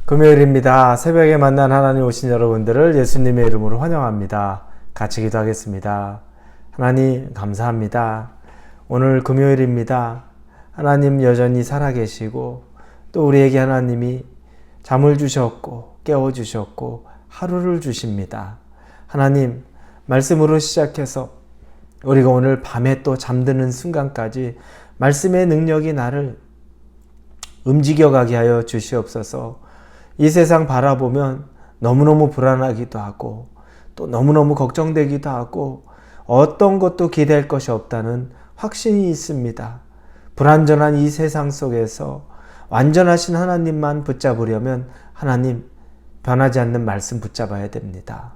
금요일입니다. 새벽에 만난 하나님 오신 여러분들을 예수님의 이름으로 환영합니다. 같이 기도하겠습니다. 하나님 감사합니다. 오늘 금요일입니다. 하나님 여전히 살아계시고 또 우리에게 하나님이 잠을 주셨고 깨워주셨고 하루를 주십니다. 하나님 말씀으로 시작해서 우리가 오늘 밤에 또 잠드는 순간까지 말씀의 능력이 나를 움직여가게 하여 주시옵소서. 이 세상 바라보면 너무너무 불안하기도 하고 또 너무너무 걱정되기도 하고 어떤 것도 기대할 것이 없다는 확신이 있습니다. 불완전한 이 세상 속에서 완전하신 하나님만 붙잡으려면 하나님 변하지 않는 말씀 붙잡아야 됩니다.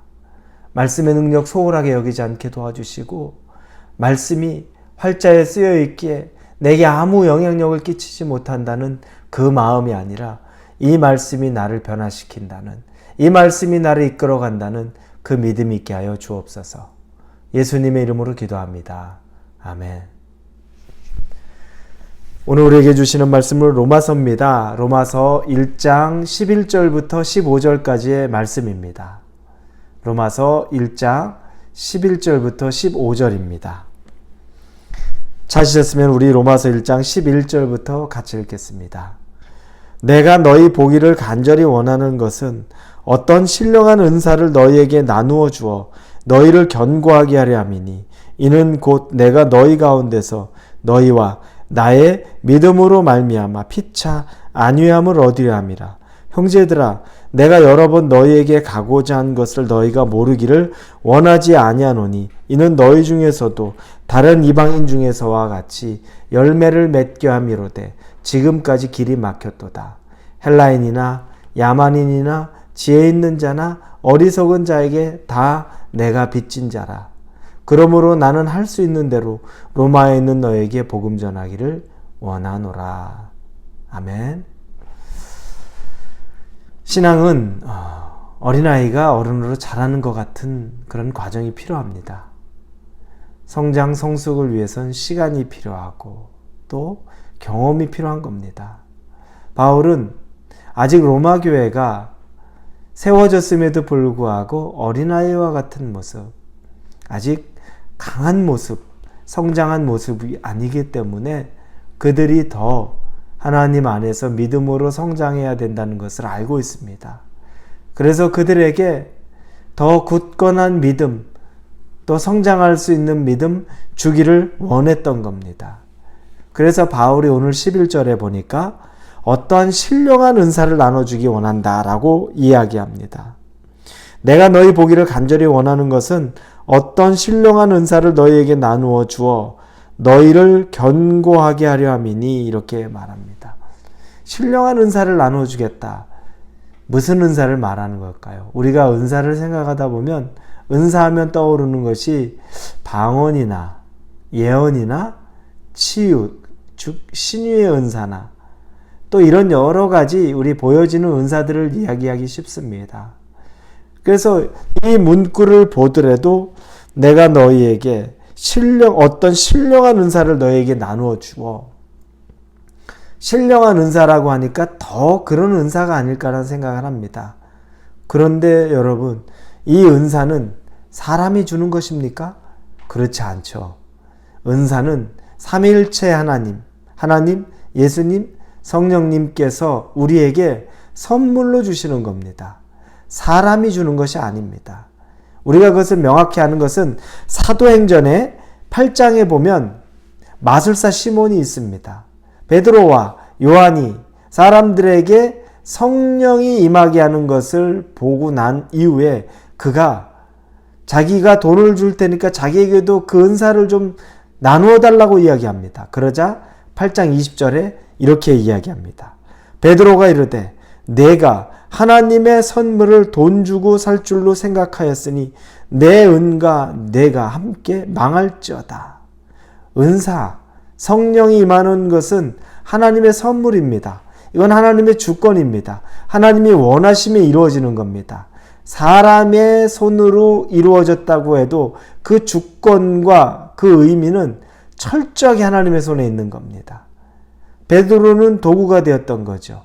말씀의 능력 소홀하게 여기지 않게 도와주시고 말씀이 활자에 쓰여 있기에 내게 아무 영향력을 끼치지 못한다는 그 마음이 아니라 이 말씀이 나를 변화시킨다는, 이 말씀이 나를 이끌어간다는 그 믿음이 있게 하여 주옵소서. 예수님의 이름으로 기도합니다. 아멘. 오늘 우리에게 주시는 말씀은 로마서입니다. 로마서 1장 11절부터 15절까지의 말씀입니다. 로마서 1장 11절부터 15절입니다. 찾으셨으면 우리 로마서 1장 11절부터 같이 읽겠습니다. 내가 너희 보기를 간절히 원하는 것은 어떤 신령한 은사를 너희에게 나누어 주어 너희를 견고하게 하려 함이니 이는 곧 내가 너희 가운데서 너희와 나의 믿음으로 말미암아 피차 안위함을 얻으려 함이라. 형제들아, 내가 여러 번 너희에게 가고자 한 것을 너희가 모르기를 원하지 아니하노니 이는 너희 중에서도 다른 이방인 중에서와 같이 열매를 맺게 함이로되 지금까지 길이 막혔도다. 헬라인이나 야만인이나 지혜 있는 자나 어리석은 자에게 다 내가 빚진 자라. 그러므로 나는 할 수 있는 대로 로마에 있는 너에게 복음 전하기를 원하노라. 아멘. 신앙은 어린아이가 어른으로 자라는 것 같은 그런 과정이 필요합니다. 성장, 성숙을 위해선 시간이 필요하고 또 경험이 필요한 겁니다. 바울은 아직 로마 교회가 세워졌음에도 불구하고 어린아이와 같은 모습, 아직 강한 모습, 성장한 모습이 아니기 때문에 그들이 더 하나님 안에서 믿음으로 성장해야 된다는 것을 알고 있습니다. 그래서 그들에게 더 굳건한 믿음, 또 성장할 수 있는 믿음 주기를 원했던 겁니다. 그래서 바울이 오늘 11절에 보니까 어떠한 신령한 은사를 나눠주기 원한다라고 이야기합니다. 내가 너희 보기를 간절히 원하는 것은 어떤 신령한 은사를 너희에게 나누어 주어 너희를 견고하게 하려 함이니 이렇게 말합니다. 신령한 은사를 나눠주겠다. 무슨 은사를 말하는 걸까요? 우리가 은사를 생각하다 보면 은사하면 떠오르는 것이 방언이나 예언이나 치유, 즉 신유의 은사나 또 이런 여러 가지 우리 보여지는 은사들을 이야기하기 쉽습니다. 그래서 이 문구를 보더라도 내가 너희에게 어떤 신령한 은사를 너희에게 나누어 주어. 신령한 은사라고 하니까 더 그런 은사가 아닐까라는 생각을 합니다. 그런데 여러분, 이 은사는 사람이 주는 것입니까? 그렇지 않죠. 은사는 삼위일체 하나님, 예수님, 성령님께서 우리에게 선물로 주시는 겁니다. 사람이 주는 것이 아닙니다. 우리가 그것을 명확히 아는 것은 사도행전의 8장에 보면 마술사 시몬이 있습니다. 베드로와 요한이 사람들에게 성령이 임하게 하는 것을 보고 난 이후에 그가 자기가 돈을 줄 테니까 자기에게도 그 은사를 좀 나누어 달라고 이야기합니다. 그러자 8장 20절에 이렇게 이야기합니다. 베드로가 이르되 내가 하나님의 선물을 돈 주고 살 줄로 생각하였으니 내 은과 내가 함께 망할지어다. 은사, 성령이 임하는 것은 하나님의 선물입니다. 이건 하나님의 주권입니다. 하나님이 원하심에 이루어지는 겁니다. 사람의 손으로 이루어졌다고 해도 그 주권과 그 의미는 철저하게 하나님의 손에 있는 겁니다. 베드로는 도구가 되었던 거죠.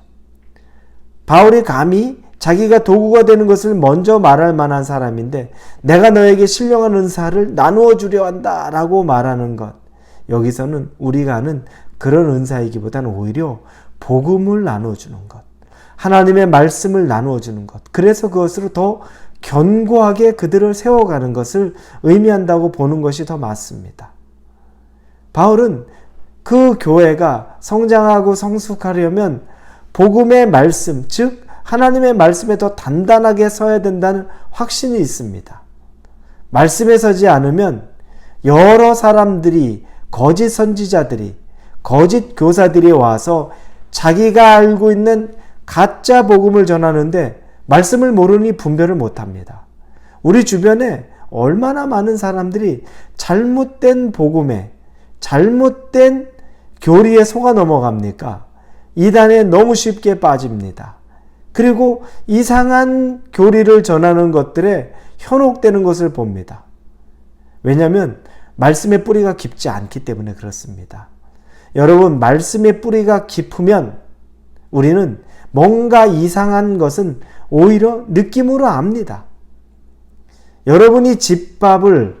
바울이 감히 자기가 도구가 되는 것을 먼저 말할 만한 사람인데 내가 너에게 신령한 은사를 나누어 주려 한다 라고 말하는 것, 여기서는 우리가 아는 그런 은사이기보다는 오히려 복음을 나누어 주는 것, 하나님의 말씀을 나누어 주는 것, 그래서 그것으로 더 견고하게 그들을 세워가는 것을 의미한다고 보는 것이 더 맞습니다. 바울은 그 교회가 성장하고 성숙하려면 복음의 말씀, 즉 하나님의 말씀에 더 단단하게 서야 된다는 확신이 있습니다. 말씀에 서지 않으면 여러 사람들이, 거짓 선지자들이, 거짓 교사들이 와서 자기가 알고 있는 가짜 복음을 전하는데 말씀을 모르니 분별을 못합니다. 우리 주변에 얼마나 많은 사람들이 잘못된 복음에, 잘못된 교리에 속아 넘어갑니까? 이단에 너무 쉽게 빠집니다. 그리고 이상한 교리를 전하는 것들에 현혹되는 것을 봅니다. 왜냐하면 말씀의 뿌리가 깊지 않기 때문에 그렇습니다. 여러분, 말씀의 뿌리가 깊으면 우리는 뭔가 이상한 것은 오히려 느낌으로 압니다. 여러분이 집밥을,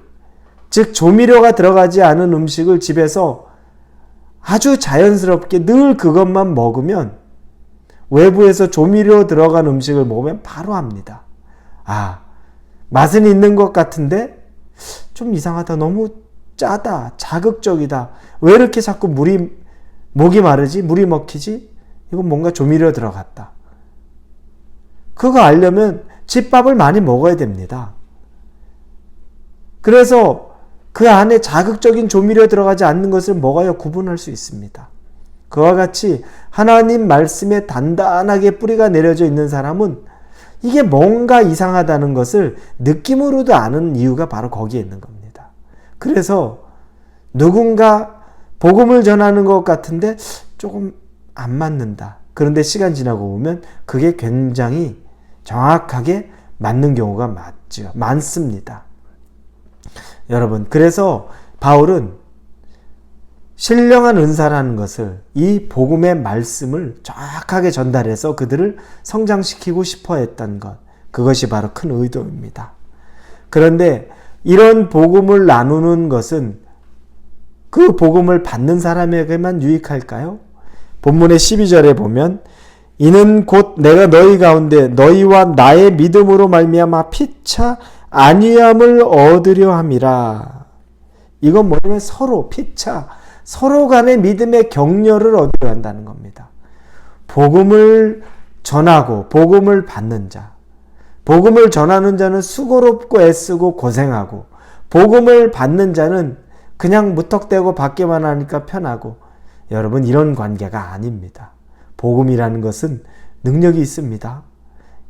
즉 조미료가 들어가지 않은 음식을 집에서 아주 자연스럽게 늘 그것만 먹으면 외부에서 조미료 들어간 음식을 먹으면 바로 압니다. 아, 맛은 있는 것 같은데 좀 이상하다, 너무 짜다, 자극적이다, 왜 이렇게 자꾸 목이 마르지, 물이 먹히지, 이건 뭔가 조미료 들어갔다. 그거 알려면 집밥을 많이 먹어야 됩니다. 그래서 그 안에 자극적인 조미료 들어가지 않는 것을 먹어야 구분할 수 있습니다. 그와 같이 하나님 말씀에 단단하게 뿌리가 내려져 있는 사람은 이게 뭔가 이상하다는 것을 느낌으로도 아는 이유가 바로 거기에 있는 겁니다. 그래서 누군가 복음을 전하는 것 같은데 조금 안 맞는다. 그런데 시간 지나고 보면 그게 굉장히 정확하게 맞는 경우가 많습니다. 여러분, 그래서 바울은 신령한 은사라는 것을, 이 복음의 말씀을 정확하게 전달해서 그들을 성장시키고 싶어 했던 것, 그것이 바로 큰 의도입니다. 그런데 이런 복음을 나누는 것은 그 복음을 받는 사람에게만 유익할까요? 본문의 12절에 보면 이는 곧 내가 너희 가운데 너희와 나의 믿음으로 말미암아 피차 안위함을 얻으려 함이라. 이건 뭐냐면 서로 간의 믿음의 격려를 얻으려 한다는 겁니다. 복음을 전하고 복음을 받는 자, 복음을 전하는 자는 수고롭고 애쓰고 고생하고, 복음을 받는 자는 그냥 무턱대고 받기만 하니까 편하고, 여러분, 이런 관계가 아닙니다. 복음이라는 것은 능력이 있습니다.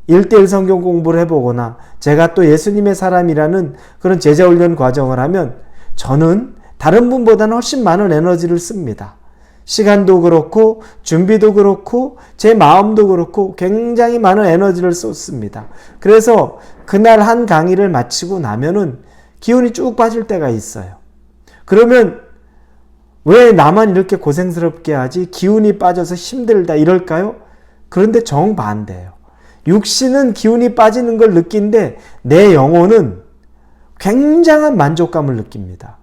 1:1 성경 공부를 해보거나 제가 또 예수님의 사람이라는 그런 제자훈련 과정을 하면 저는 다른 분보다는 훨씬 많은 에너지를 씁니다. 시간도 그렇고 준비도 그렇고 제 마음도 그렇고 굉장히 많은 에너지를 쏟습니다. 그래서 그날 한 강의를 마치고 나면은 기운이 쭉 빠질 때가 있어요. 그러면 왜 나만 이렇게 고생스럽게 하지? 기운이 빠져서 힘들다 이럴까요? 그런데 정반대예요. 육신은 기운이 빠지는 걸 느끼는데 내 영혼은 굉장한 만족감을 느낍니다.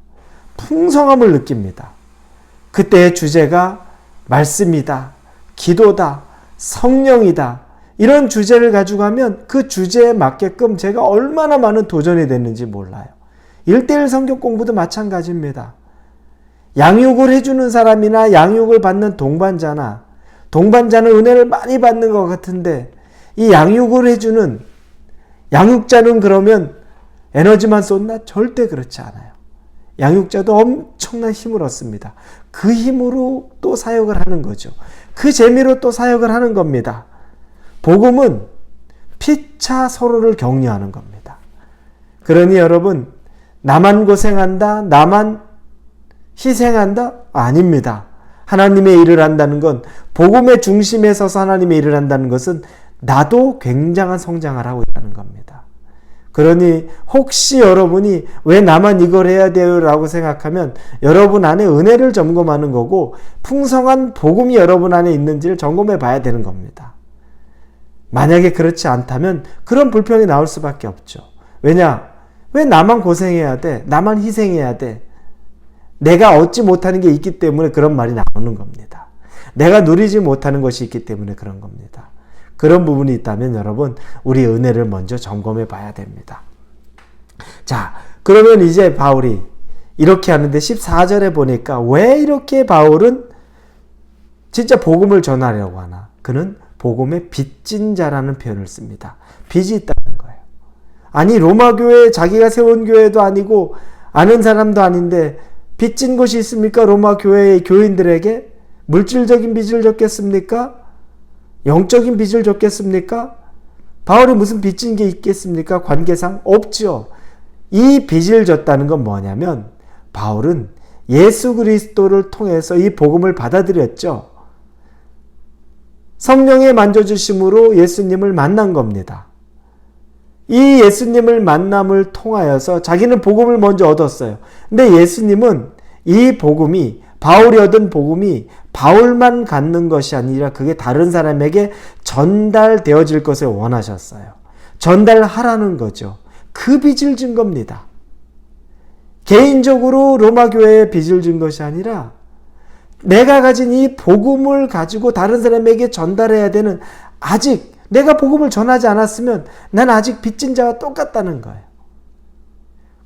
풍성함을 느낍니다. 그때의 주제가 말씀이다, 기도다, 성령이다, 이런 주제를 가지고 하면 그 주제에 맞게끔 제가 얼마나 많은 도전이 됐는지 몰라요. 1:1 성경 공부도 마찬가지입니다. 양육을 해주는 사람이나 양육을 받는 동반자는 은혜를 많이 받는 것 같은데 이 양육을 해주는 양육자는 그러면 에너지만 쏟나? 절대 그렇지 않아요. 양육자도 엄청난 힘을 얻습니다. 그 힘으로 또 사역을 하는 거죠. 그 재미로 또 사역을 하는 겁니다. 복음은 피차 서로를 격려하는 겁니다. 그러니 여러분, 나만 고생한다, 나만 희생한다? 아닙니다. 하나님의 일을 한다는 건, 복음의 중심에 서서 하나님의 일을 한다는 것은 나도 굉장한 성장을 하고 있다는 겁니다. 그러니 혹시 여러분이 왜 나만 이걸 해야 돼요? 라고 생각하면 여러분 안에 은혜를 점검하는 거고 풍성한 복음이 여러분 안에 있는지를 점검해 봐야 되는 겁니다. 만약에 그렇지 않다면 그런 불평이 나올 수밖에 없죠. 왜냐? 왜 나만 고생해야 돼? 나만 희생해야 돼? 내가 얻지 못하는 게 있기 때문에 그런 말이 나오는 겁니다. 내가 누리지 못하는 것이 있기 때문에 그런 겁니다. 그런 부분이 있다면 여러분, 우리 은혜를 먼저 점검해 봐야 됩니다. 자, 그러면 이제 바울이 이렇게 하는데 14절에 보니까 왜 이렇게 바울은 진짜 복음을 전하려고 하나? 그는 복음의 빚진 자라는 표현을 씁니다. 빚이 있다는 거예요. 아니, 로마 교회, 자기가 세운 교회도 아니고 아는 사람도 아닌데 빚진 것이 있습니까? 로마 교회의 교인들에게 물질적인 빚을 졌겠습니까? 영적인 빚을 졌겠습니까? 바울이 무슨 빚진 게 있겠습니까? 관계상 없죠. 이 빚을 졌다는 건 뭐냐면 바울은 예수 그리스도를 통해서 이 복음을 받아들였죠. 성령의 만져주심으로 예수님을 만난 겁니다. 이 예수님을 만남을 통하여서 자기는 복음을 먼저 얻었어요. 근데 예수님은 이 복음이, 바울이 얻은 복음이 바울만 갖는 것이 아니라 그게 다른 사람에게 전달되어질 것을 원하셨어요. 전달하라는 거죠. 그 빚을 진 겁니다. 개인적으로 로마 교회에 빚을 진 것이 아니라 내가 가진 이 복음을 가지고 다른 사람에게 전달해야 되는, 아직 내가 복음을 전하지 않았으면 난 아직 빚진 자와 똑같다는 거예요.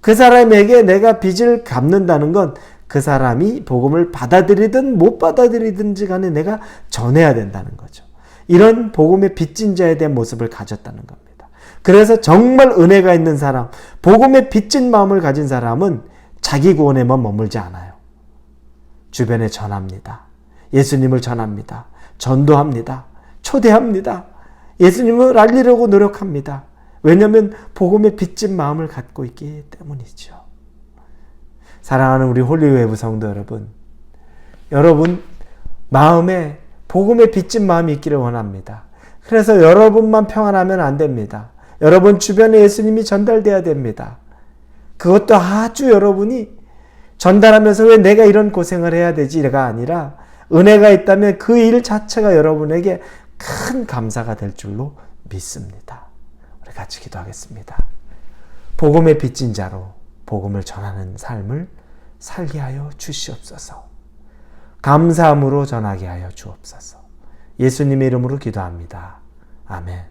그 사람에게 내가 빚을 갚는다는 건 그 사람이 복음을 받아들이든 못 받아들이든지 간에 내가 전해야 된다는 거죠. 이런 복음의 빚진 자에 대한 모습을 가졌다는 겁니다. 그래서 정말 은혜가 있는 사람, 복음의 빚진 마음을 가진 사람은 자기 구원에만 머물지 않아요. 주변에 전합니다. 예수님을 전합니다. 전도합니다. 초대합니다. 예수님을 알리려고 노력합니다. 왜냐하면 복음의 빚진 마음을 갖고 있기 때문이죠. 사랑하는 우리 홀리웨이브 성도 여러분, 여러분 마음에 복음의 빚진 마음이 있기를 원합니다. 그래서 여러분만 평안하면 안 됩니다. 여러분 주변에 예수님이 전달돼야 됩니다. 그것도 아주 여러분이 전달하면서 왜 내가 이런 고생을 해야 되지가 아니라 은혜가 있다면 그 일 자체가 여러분에게 큰 감사가 될 줄로 믿습니다. 우리 같이 기도하겠습니다. 복음의 빚진 자로 복음을 전하는 삶을 살게 하여 주시옵소서. 감사함으로 전하게 하여 주옵소서. 예수님의 이름으로 기도합니다. 아멘.